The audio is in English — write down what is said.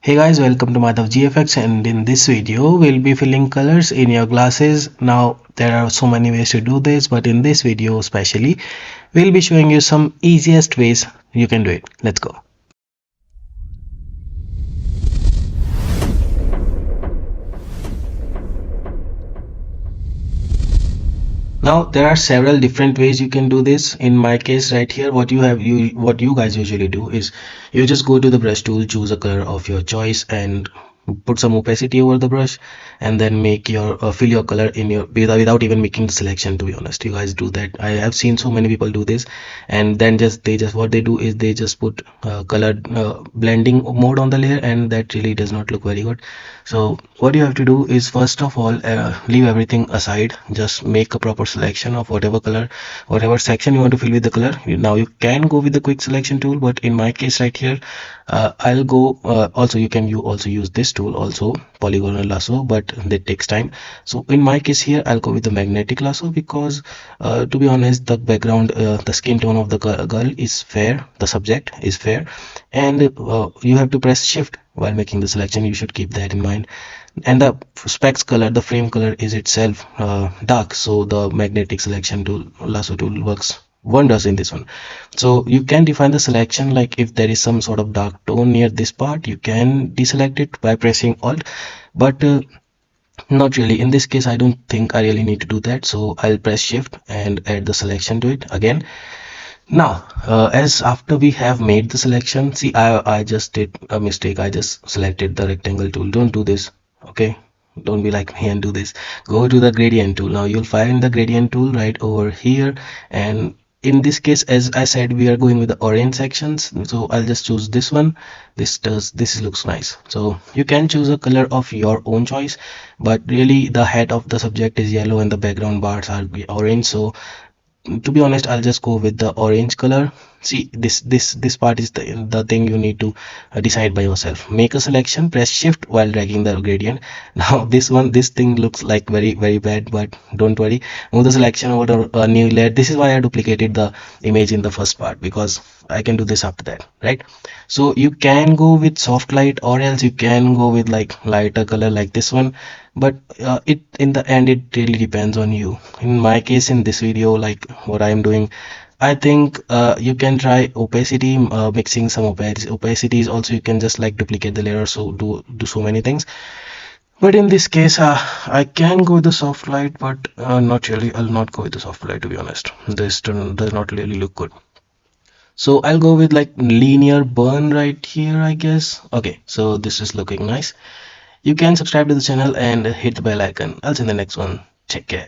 Hey guys, welcome to Madhav GFX, and in this video we'll be filling colors in your glasses. Now there are so many ways to do this, but in this video especially we'll be showing you some easiest ways you can do it. Let's go. Now there are several different ways you can do this. In my case right here, what you guys usually do is you just go to the brush tool, choose a color of your choice, and put some opacity over the brush, and then make your fill your color in your without even making the selection. To be honest, you guys do that. I have seen so many people do this, and then just what they do is they just put color blending mode on the layer, and that really does not look very good. So what you have to do is first of all leave everything aside, just make a proper selection of whatever color, whatever section you want to fill with the color. Now you can go with the quick selection tool, but in my case right here I'll go also you also use this tool also, polygonal lasso, but that takes time. So in my case here I'll go with the magnetic lasso because to be honest, the background the skin tone of the girl is fair, the subject is fair, and you have to press shift while making the selection. You should keep that in mind. And the specs color, the frame color is itself dark, so the magnetic selection tool, lasso tool, works wonders in this one. So you can define the selection, like if there is some sort of dark tone near this part, you can deselect it by pressing alt, but not really. In this case I don't think I really need to do that, so I'll press shift and add the selection to it again. Now as after we have made the selection, see, I just did a mistake. I just selected the rectangle tool. Don't do this, okay? Don't be like me and do this. Go to the gradient tool. Now you'll find the gradient tool right over here, and in this case, as I said, we are going with the orange sections, so I'll just choose this one. This looks nice. So you can choose a color of your own choice, but really the head of the subject is yellow and the background bars are orange, so to be honest, I'll just go with the orange color. See, this part is the thing you need to decide by yourself. Make a selection, press shift while dragging the gradient. Now this thing looks like very bad, but don't worry, move the selection over to a new layer. This is why I duplicated the image in the first part, because I can do this after that, right? So you can go with soft light, or else you can go with like lighter color like this one, but it in the end it really depends on you. In my case, in this video, like what I am doing, I think you can try opacity, mixing some opacities. Also you can just like duplicate the layer, so do so many things. But in this case I can go with the soft light, but not really. I'll not go with the soft light, to be honest. This does not really look good. So I'll go with like linear burn right here, I guess. Okay, so this is looking nice. You can subscribe to the channel and hit the bell icon. I'll see you in the next one. Take care.